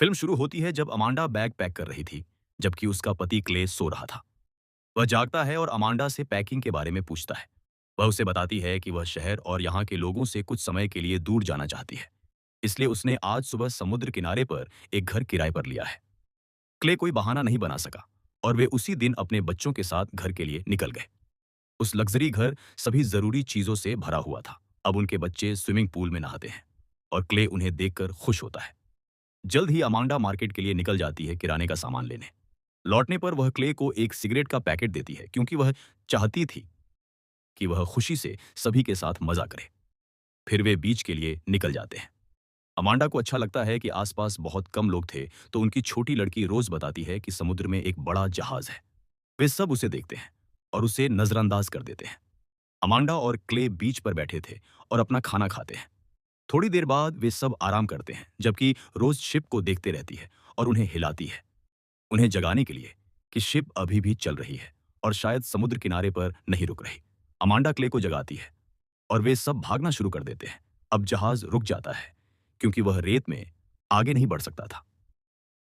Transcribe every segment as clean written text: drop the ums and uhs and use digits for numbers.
Film शुरू होती है जब अमांडा बैग पैक कर रही थी, जबकि उसका पति क्ले सो रहा था। वह जागता है और अमांडा से पैकिंग के बारे में पूछता है। वह उसे बताती है कि वह शहर और यहाँ के लोगों से कुछ समय के लिए दूर जाना चाहती है। इसलिए उसने आज सुबह समुद्र किनारे पर एक घर किराए पर लिया है। क्ले कोई बहाना नहीं बना सका और वे उसी दिन अपने बच्चों के साथ घर के लिए निकल गए। उस लग्जरी घर सभी जरूरी चीजों से भरा हुआ था। अब उनके बच्चे स्विमिंग पूल में नहाते हैं और क्ले उन्हें देखकर खुश होता है। जल्द ही अमांडा मार्केट के लिए निकल जाती है किराने का सामान लेने। लौटने पर वह क्ले को एक सिगरेट का पैकेट देती है क्योंकि वह चाहती थी कि वह खुशी से सभी के साथ मजा करे। फिर वे बीच के लिए निकल जाते हैं। अमांडा को अच्छा लगता है कि आसपास बहुत कम लोग थे, तो उनकी छोटी लड़की रोज बताती है कि समुद्र में एक बड़ा जहाज है। वे सब उसे देखते हैं और उसे नजरअंदाज कर देते हैं। अमांडा और क्ले बीच पर बैठे थे और अपना खाना खाते हैं। थोड़ी देर बाद वे सब आराम करते हैं, जबकि रोज शिप को देखते रहती है और उन्हें हिलाती है, उन्हें जगाने के लिए कि शिप अभी भी चल रही है और शायद समुद्र किनारे पर नहीं रुक रही। अमांडा क्ले को जगाती है और वे सब भागना शुरू कर देते हैं। अब जहाज रुक जाता है क्योंकि वह रेत में आगे नहीं बढ़ सकता था।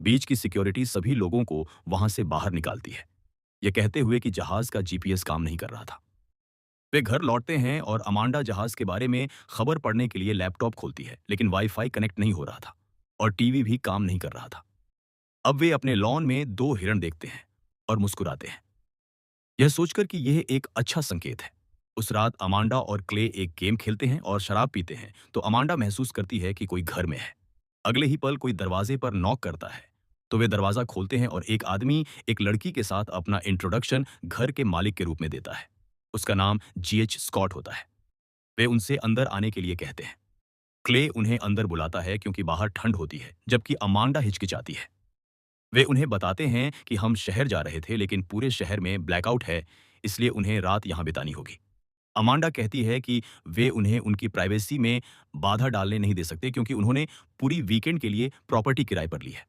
बीच की सिक्योरिटी सभी लोगों को वहां से बाहर निकालती है, यह कहते हुए कि जहाज का जीपीएस काम नहीं कर रहा था। वे घर लौटते हैं और अमांडा जहाज के बारे में खबर पढ़ने के लिए लैपटॉप खोलती है, लेकिन वाईफाई कनेक्ट नहीं हो रहा था और टीवी भी काम नहीं कर रहा था। अब वे अपने लॉन में दो हिरण देखते हैं और मुस्कुराते हैं, यह सोचकर कि यह एक अच्छा संकेत है। उस रात अमांडा और क्ले एक गेम खेलते हैं और शराब पीते हैं, तो अमांडा महसूस करती है कि कोई घर में है। अगले ही पल कोई दरवाजे पर नॉक करता है, तो वे दरवाजा खोलते हैं और एक आदमी एक लड़की के साथ अपना इंट्रोडक्शन घर के मालिक के रूप में देता है। उसका नाम जीएच स्कॉट होता है। वे उनसे अंदर आने के लिए कहते हैं। क्ले उन्हें अंदर बुलाता है क्योंकि बाहर ठंड होती है, जबकि अमांडा हिचकिचाती है। वे उन्हें बताते हैं कि हम शहर जा रहे थे, लेकिन पूरे शहर में ब्लैकआउट है, इसलिए उन्हें रात यहाँ बितानी होगी। अमांडा कहती है कि वे उन्हें उनकी प्राइवेसी में बाधा डालने नहीं दे सकते क्योंकि उन्होंने पूरी वीकेंड के लिए प्रॉपर्टी किराए पर ली है।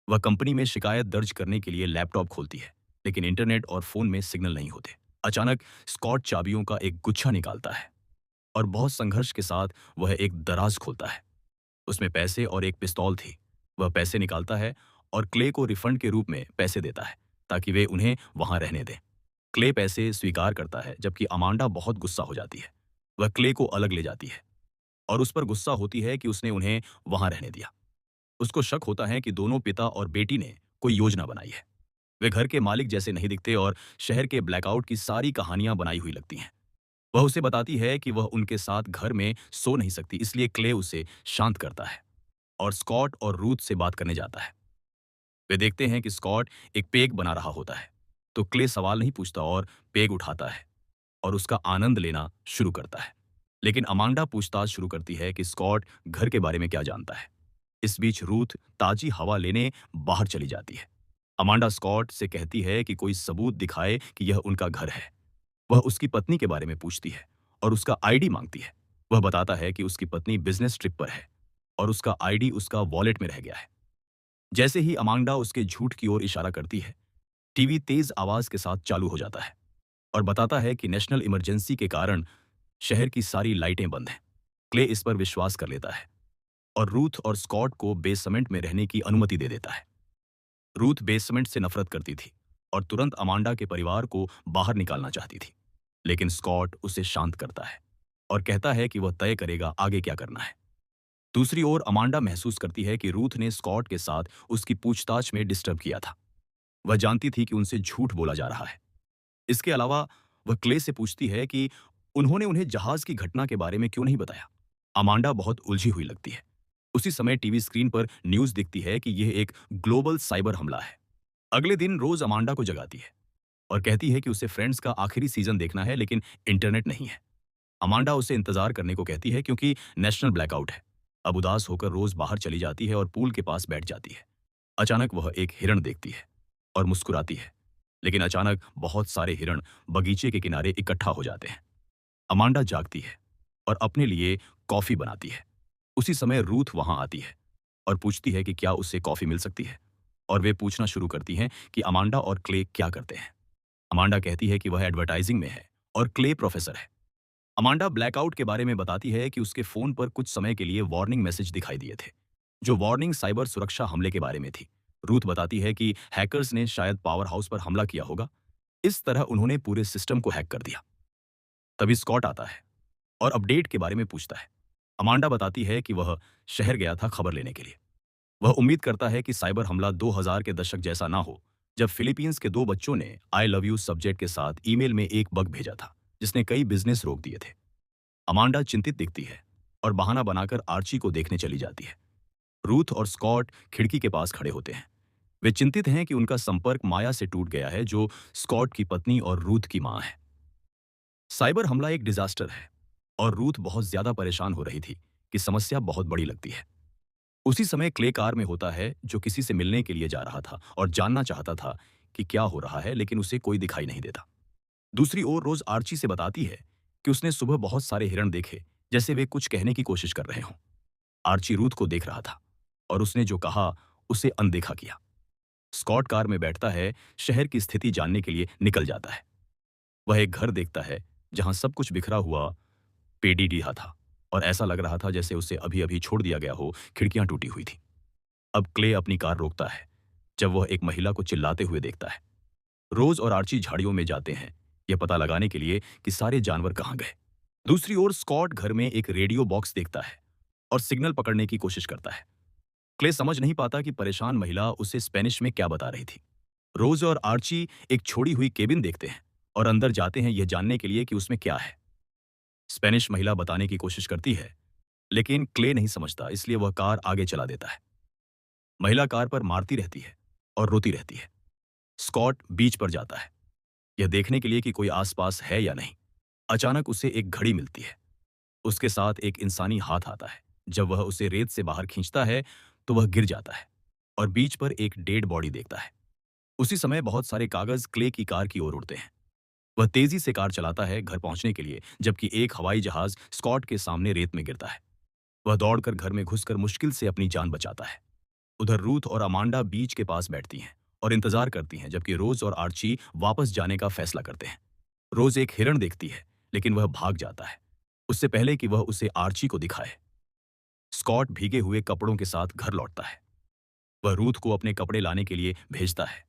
वह कंपनी में शिकायत दर्ज करने के लिए लैपटॉप खोलती है, लेकिन इंटरनेट और फोन में सिग्नल नहीं होते। अचानक स्कॉट चाबियों का एक गुच्छा निकालता है और बहुत संघर्ष के साथ वह एक दराज खोलता है। उसमें पैसे और एक पिस्तौल थी। वह पैसे निकालता है और क्ले को रिफंड के रूप में पैसे देता है ताकि वे उन्हें वहां रहने दें। क्ले पैसे स्वीकार करता है, जबकि अमांडा बहुत गुस्सा हो जाती है। वह क्ले को अलग ले जाती है और उस पर गुस्सा होती है कि उसने उन्हें वहां रहने दिया। उसको शक होता है कि दोनों पिता और बेटी ने कोई योजना बनाई है। वे घर के मालिक जैसे नहीं दिखते और शहर के ब्लैकआउट की सारी कहानियां बनाई हुई लगती हैं। वह उसे बताती है कि वह उनके साथ घर में सो नहीं सकती, इसलिए क्ले उसे शांत करता है और स्कॉट और रूथ से बात करने जाता है। वे देखते हैं कि स्कॉट एक पेग बना रहा होता है, तो क्ले सवाल नहीं पूछता और पेग उठाता है और उसका आनंद लेना शुरू करता है। लेकिन अमांडा पूछताछ शुरू करती है कि स्कॉट घर के बारे में क्या जानता है। इस बीच रूथ ताजी हवा लेने बाहर चली जाती है। अमांडा स्कॉट से कहती है कि कोई सबूत दिखाए कि यह उनका घर है। वह उसकी पत्नी के बारे में पूछती है और उसका आईडी मांगती है। वह बताता है कि उसकी पत्नी बिजनेस ट्रिप पर है और उसका आईडी उसका वॉलेट में रह गया है। जैसे ही अमांडा उसके झूठ की ओर इशारा करती है, टीवी तेज आवाज के साथ चालू हो जाता है और बताता है कि नेशनल इमरजेंसी के कारण शहर की सारी लाइटें बंद हैं। क्ले इस पर विश्वास कर लेता है और रूथ और स्कॉट को बेसमेंट में रहने की अनुमति दे देता है। रूथ बेसमेंट से नफरत करती थी और तुरंत अमांडा के परिवार को बाहर निकालना चाहती थी, लेकिन स्कॉट उसे शांत करता है और कहता है कि वह तय करेगा आगे क्या करना है। दूसरी ओर अमांडा महसूस करती है कि रूथ ने स्कॉट के साथ उसकी पूछताछ में डिस्टर्ब किया था। वह जानती थी कि उनसे झूठ बोला जा रहा है। इसके अलावा वह क्ले से पूछती है कि उन्होंने उन्हें जहाज की घटना के बारे में क्यों नहीं बताया। अमांडा बहुत उलझी हुई लगती है। उसी समय टीवी स्क्रीन पर न्यूज दिखती है कि यह एक ग्लोबल साइबर हमला है। अगले दिन रोज अमांडा को जगाती है और कहती है कि उसे फ्रेंड्स का आखिरी सीजन देखना है, लेकिन इंटरनेट नहीं है। अमांडा उसे इंतजार करने को कहती है क्योंकि नेशनल ब्लैकआउट है। अब उदास होकर रोज बाहर चली जाती है और पूल के पास बैठ जाती है। अचानक वह एक हिरण देखती है और मुस्कुराती है, लेकिन अचानक बहुत सारे हिरण बगीचे के किनारे इकट्ठा हो जाते हैं। अमांडा जागती है और अपने लिए कॉफी बनाती है। उसी समय रूथ वहां आती है और पूछती है कि क्या उससे कॉफी मिल सकती है, और वे पूछना शुरू करती हैं कि अमांडा और क्ले क्या करते हैं। अमांडा कहती है कि वह एडवर्टाइजिंग में है और क्ले प्रोफेसर है। अमांडा ब्लैकआउट के बारे में बताती है कि उसके फोन पर कुछ समय के लिए वार्निंग मैसेज दिखाई दिए थे, जो वार्निंग साइबर सुरक्षा हमले के बारे में थी। रूथ बताती है कि हैकर्स ने शायद पावर हाउस पर हमला किया होगा। इस तरह उन्होंने पूरे सिस्टम को हैक कर दिया। तभी स्कॉट आता है और अपडेट के बारे में पूछता है। अमांडा बताती है कि वह शहर गया था खबर लेने के लिए। वह उम्मीद करता है कि साइबर हमला 2000 के दशक जैसा ना हो, जब फिलीपींस के 2 बच्चों ने आई लव यू सब्जेक्ट के साथ ईमेल में एक बग भेजा था, जिसने कई बिजनेस रोक दिए थे। अमांडा चिंतित दिखती है और बहाना बनाकर आर्ची को देखने चली जाती है। रूथ और स्कॉट खिड़की के पास खड़े होते हैं। वे चिंतित हैं कि उनका संपर्क माया से टूट गया है, जो स्कॉट की पत्नी और रूथ की मां है। साइबर हमला एक डिजास्टर है और रूथ बहुत ज्यादा परेशान हो रही थी कि समस्या बहुत बड़ी लगती है। उसी समय क्ले कार में होता है, जो किसी से मिलने के लिए जा रहा था और जानना चाहता था कि क्या हो रहा है, लेकिन उसे कोई दिखाई नहीं देता। दूसरी ओर रोज आर्ची से बताती है कि उसने सुबह बहुत सारे हिरण देखे, जैसे वे कुछ कहने की कोशिश कर रहे हों। आर्ची रूथ को देख रहा था और उसने जो कहा उसे अनदेखा किया। स्कॉट कार में बैठता है, शहर की स्थिति जानने के लिए निकल जाता है। वह एक घर देखता है जहां सब कुछ बिखरा हुआ पेडी डीहा था और ऐसा लग रहा था जैसे उसे अभी अभी छोड़ दिया गया हो, खिड़कियां टूटी हुई थी। अब क्ले अपनी कार रोकता है जब वह एक महिला को चिल्लाते हुए देखता है। रोज और आर्ची झाड़ियों में जाते हैं, यह पता लगाने के लिए कि सारे जानवर कहाँ गए। दूसरी ओर स्कॉट घर में एक रेडियो बॉक्स देखता है और सिग्नल पकड़ने की कोशिश करता है। क्ले समझ नहीं पाता कि परेशान महिला उसे स्पेनिश में क्या बता रही थी। रोज और आर्ची एक छोड़ी हुई केबिन देखते हैं और अंदर जाते हैं यह जानने के लिए कि उसमें क्या है। स्पेनिश महिला बताने की कोशिश करती है, लेकिन क्ले नहीं समझता, इसलिए वह कार आगे चला देता है। महिला कार पर मारती रहती है और रोती रहती है। स्कॉट बीच पर जाता है, यह देखने के लिए कि कोई आसपास है या नहीं। अचानक उसे एक घड़ी मिलती है। उसके साथ एक इंसानी हाथ आता है। जब वह उसे रेत से बाहर खींचता है तो वह गिर जाता है और बीच पर एक डेड बॉडी देखता है। उसी समय बहुत सारे कागज क्ले की कार की ओर उड़ते हैं। वह तेजी से कार चलाता है घर पहुंचने के लिए, जबकि एक हवाई जहाज स्कॉट के सामने रेत में गिरता है। वह दौड़कर घर में घुसकर मुश्किल से अपनी जान बचाता है। उधर रूथ और अमांडा बीच के पास बैठती हैं और इंतजार करती हैं, जबकि रोज और आर्ची वापस जाने का फैसला करते हैं। रोज एक हिरण देखती है, लेकिन वह भाग जाता है उससे पहले कि वह उसे आर्ची को दिखाए। स्कॉट भीगे हुए कपड़ों के साथ घर लौटता है। वह रूथ को अपने कपड़े लाने के लिए भेजता है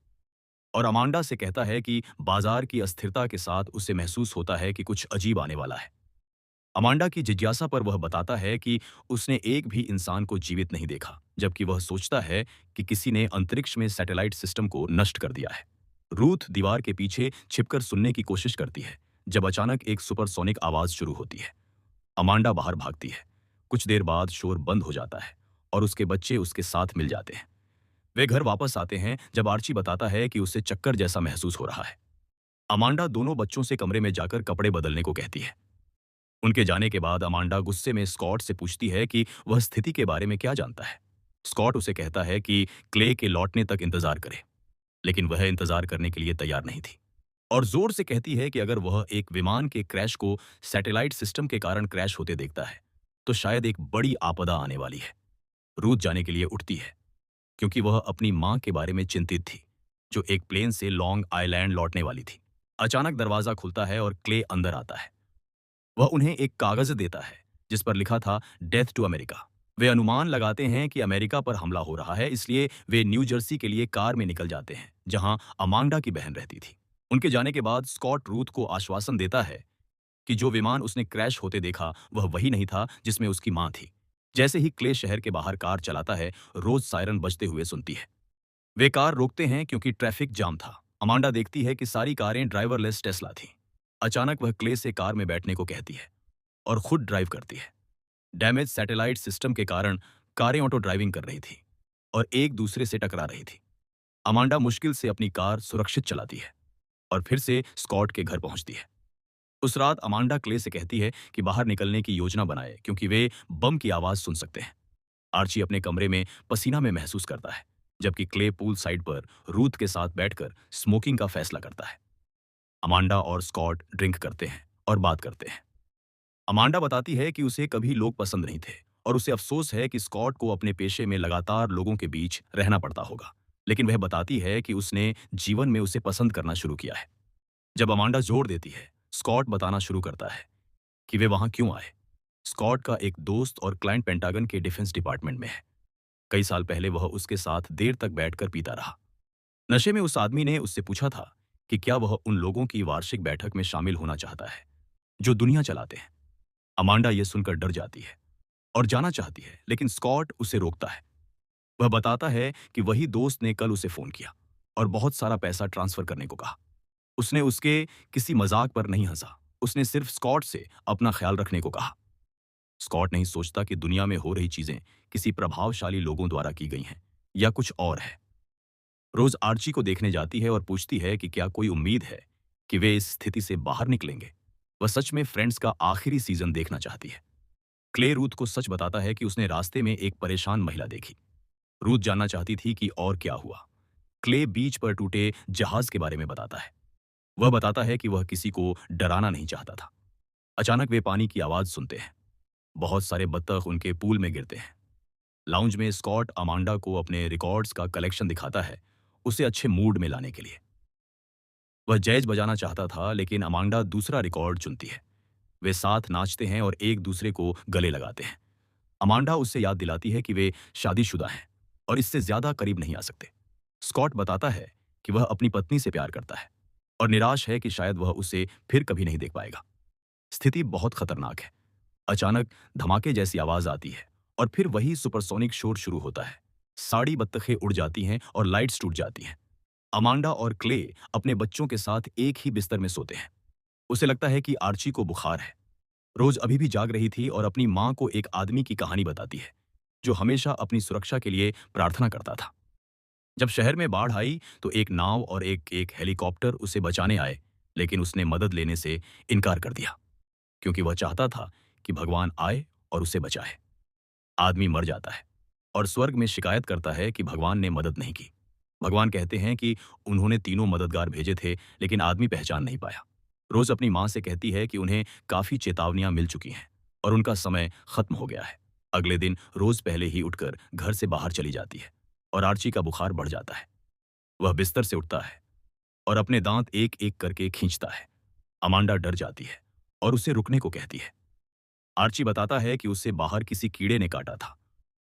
और अमांडा से कहता है कि बाजार की अस्थिरता के साथ उसे महसूस होता है कि कुछ अजीब आने वाला है। अमांडा की जिज्ञासा पर वह बताता है कि उसने एक भी इंसान को जीवित नहीं देखा, जबकि वह सोचता है कि किसी ने अंतरिक्ष में सैटेलाइट सिस्टम को नष्ट कर दिया है। रूथ दीवार के पीछे छिपकर सुनने की कोशिश करती है, जब अचानक एक सुपरसोनिक आवाज शुरू होती है। अमांडा बाहर भागती है। कुछ देर बाद शोर बंद हो जाता है और उसके बच्चे उसके साथ मिल जाते हैं। वे घर वापस आते हैं जब आर्ची बताता है कि उसे चक्कर जैसा महसूस हो रहा है। अमांडा दोनों बच्चों से कमरे में जाकर कपड़े बदलने को कहती है। उनके जाने के बाद अमांडा गुस्से में स्कॉट से पूछती है कि वह स्थिति के बारे में क्या जानता है। स्कॉट उसे कहता है कि क्ले के लौटने तक इंतजार करे, लेकिन वह इंतजार करने के लिए तैयार नहीं थी और जोर से कहती है कि अगर वह एक विमान के क्रैश को सैटेलाइट सिस्टम के कारण क्रैश होते देखता है तो शायद एक बड़ी आपदा आने वाली है। रूथ जाने के लिए उठती है क्योंकि वह अपनी मां के बारे में चिंतित थी, जो एक प्लेन से लॉन्ग आइलैंड लौटने वाली थी। अचानक दरवाजा खुलता है और क्ले अंदर आता है। वह उन्हें एक कागज देता है जिस पर लिखा था डेथ टू अमेरिका। वे अनुमान लगाते हैं कि अमेरिका पर हमला हो रहा है, इसलिए वे न्यू जर्सी के लिए कार में निकल जाते हैं, जहां अमांडा की बहन रहती थी। उनके जाने के बाद स्कॉट रूथ को आश्वासन देता है कि जो विमान उसने क्रैश होते देखा वह वही नहीं था जिसमें उसकी मां थी। जैसे ही क्ले शहर के बाहर कार चलाता है, रोज सायरन बजते हुए सुनती है। वे कार रोकते हैं क्योंकि ट्रैफिक जाम था। अमांडा देखती है कि सारी कारें ड्राइवरलेस टेस्ला थीं। अचानक वह क्ले से कार में बैठने को कहती है और खुद ड्राइव करती है। डैमेज सैटेलाइट सिस्टम के कारण कारें ऑटो ड्राइविंग कर रही थी और एक दूसरे से टकरा रही थी। अमांडा मुश्किल से अपनी कार सुरक्षित चलाती है और फिर से स्कॉट के घर पहुंचती है। उस रात अमांडा क्ले से कहती है कि बाहर निकलने की योजना बनाए क्योंकि वे बम की आवाज सुन सकते हैं। आर्ची अपने कमरे में पसीना में महसूस करता है, जबकि क्ले पूल साइड पर रूथ के साथ बैठकर स्मोकिंग का फैसला करता है। अमांडा और स्कॉट ड्रिंक करते हैं और बात करते हैं। अमांडा बताती है कि उसे कभी लोग पसंद नहीं थे और उसे अफसोस है कि स्कॉट को अपने पेशे में लगातार लोगों के बीच रहना पड़ता होगा, लेकिन वह बताती है कि उसने जीवन में उसे पसंद करना शुरू किया है। जब अमांडा जोर देती है, स्कॉट बताना शुरू करता है कि वे वहां क्यों आए। स्कॉट का एक दोस्त और क्लाइंट पेंटागन के डिफेंस डिपार्टमेंट में है। कई साल पहले वह उसके साथ देर तक बैठकर पीता रहा। नशे में उस आदमी ने उससे पूछा था कि क्या वह उन लोगों की वार्षिक बैठक में शामिल होना चाहता है जो दुनिया चलाते हैं। अमांडा यह सुनकर डर जाती है और जाना चाहती है, लेकिन स्कॉट उसे रोकता है। वह बताता है कि वही दोस्त ने कल उसे फोन किया और बहुत सारा पैसा ट्रांसफर करने को कहा। उसने उसके किसी मजाक पर नहीं हंसा, उसने सिर्फ स्कॉट से अपना ख्याल रखने को कहा। स्कॉट नहीं सोचता कि दुनिया में हो रही चीजें किसी प्रभावशाली लोगों द्वारा की गई हैं या कुछ और है। रोज आर्ची को देखने जाती है और पूछती है कि क्या कोई उम्मीद है कि वे इस स्थिति से बाहर निकलेंगे। वह सच में फ्रेंड्स का आखिरी सीजन देखना चाहती है। क्ले रूथ को सच बताता है कि उसने रास्ते में एक परेशान महिला देखी। रूथ जानना चाहती थी कि और क्या हुआ। क्ले बीच पर टूटे जहाज के बारे में बताता है। वह बताता है कि वह किसी को डराना नहीं चाहता था। अचानक वे पानी की आवाज सुनते हैं। बहुत सारे बत्तख उनके पूल में गिरते हैं। लाउंज में स्कॉट अमांडा को अपने रिकॉर्ड्स का कलेक्शन दिखाता है, उसे अच्छे मूड में लाने के लिए। वह जैज बजाना चाहता था, लेकिन अमांडा दूसरा रिकॉर्ड चुनती है। वे साथ नाचते हैं और एक दूसरे को गले लगाते हैं। अमांडा उससे याद दिलाती है कि वे शादीशुदा हैं और इससे ज्यादा करीब नहीं आ सकते। स्कॉट बताता है कि वह अपनी पत्नी से प्यार करता है और निराश है कि शायद वह उसे फिर कभी नहीं देख पाएगा। स्थिति बहुत खतरनाक है। अचानक धमाके जैसी आवाज आती है और फिर वही सुपरसोनिक शोर शुरू होता है। साड़ी बत्तखें उड़ जाती हैं और लाइट्स टूट जाती हैं। अमांडा और क्ले अपने बच्चों के साथ एक ही बिस्तर में सोते हैं। उसे लगता है कि आर्ची को बुखार है। रोज अभी भी जाग रही थी और अपनी मां को एक आदमी की कहानी बताती है जो हमेशा अपनी सुरक्षा के लिए प्रार्थना करता था। जब शहर में बाढ़ आई तो एक नाव और एक एक हेलीकॉप्टर उसे बचाने आए, लेकिन उसने मदद लेने से इनकार कर दिया क्योंकि वह चाहता था कि भगवान आए और उसे बचाए। आदमी मर जाता है और स्वर्ग में शिकायत करता है कि भगवान ने मदद नहीं की। भगवान कहते हैं कि उन्होंने तीनों मददगार भेजे थे, लेकिन आदमी पहचान नहीं पाया। रोज अपनी मां से कहती है कि उन्हें काफी चेतावनियां मिल चुकी हैं और उनका समय खत्म हो गया है। अगले दिन रोज पहले ही उठकर घर से बाहर चली जाती है और आर्ची का बुखार बढ़ जाता है। वह बिस्तर से उठता है और अपने दांत एक एक करके खींचता है। अमांडा डर जाती है और उसे रुकने को कहती है। आर्ची बताता है कि उसे बाहर किसी कीड़े ने काटा था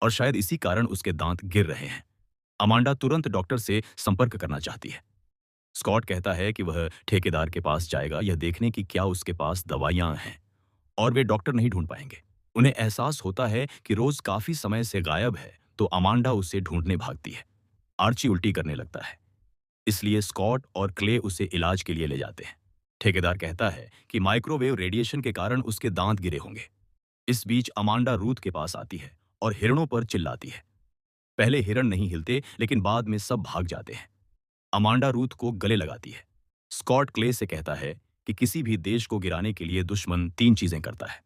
और शायद इसी कारण उसके दांत गिर रहे हैं। अमांडा तुरंत डॉक्टर से संपर्क करना चाहती है। स्कॉट कहता है कि वह ठेकेदार के पास जाएगा यह देखने की क्या उसके पास दवाइयां हैं, और वे डॉक्टर नहीं ढूंढ पाएंगे। उन्हें एहसास होता है कि रोज काफी समय से गायब है, तो अमांडा उसे ढूंढने भागती है। आर्ची उल्टी करने लगता है, इसलिए स्कॉट और क्ले उसे इलाज के लिए ले जाते हैं। ठेकेदार कहता है कि माइक्रोवेव रेडिएशन के कारण उसके दांत गिरे होंगे। इस बीच अमांडा रूथ के पास आती है और हिरणों पर चिल्लाती है। पहले हिरण नहीं हिलते, लेकिन बाद में सब भाग जाते हैं। अमांडा रूथ को गले लगाती है। स्कॉट क्ले से कहता है कि किसी भी देश को गिराने के लिए दुश्मन तीन चीजें करता है।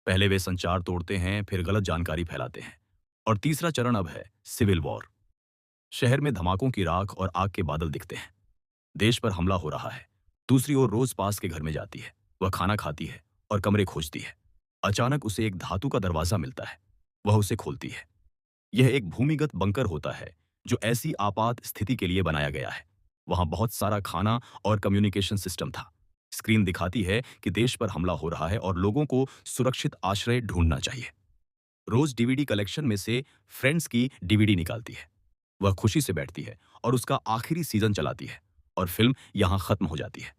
पहले वे संचार तोड़ते हैं, फिर गलत जानकारी फैलाते हैं, और तीसरा चरण अब है सिविल वॉर। शहर में धमाकों की राख और आग के बादल दिखते हैं। देश पर हमला हो रहा है। दूसरी ओर रोज पास के घर में जाती है। वह खाना खाती है और कमरे खोजती है। अचानक उसे एक धातु का दरवाजा मिलता है। वह उसे खोलती है। यह एक भूमिगत बंकर होता है जो ऐसी आपात स्थिति के लिए बनाया गया है। वहां बहुत सारा खाना और कम्युनिकेशन सिस्टम था। स्क्रीन दिखाती है कि देश पर हमला हो रहा है और लोगों को सुरक्षित आश्रय ढूंढना चाहिए। रोज डीवीडी कलेक्शन में से फ्रेंड्स की डीवीडी निकालती है। वह खुशी से बैठती है और उसका आखिरी सीजन चलाती है और फिल्म यहां खत्म हो जाती है।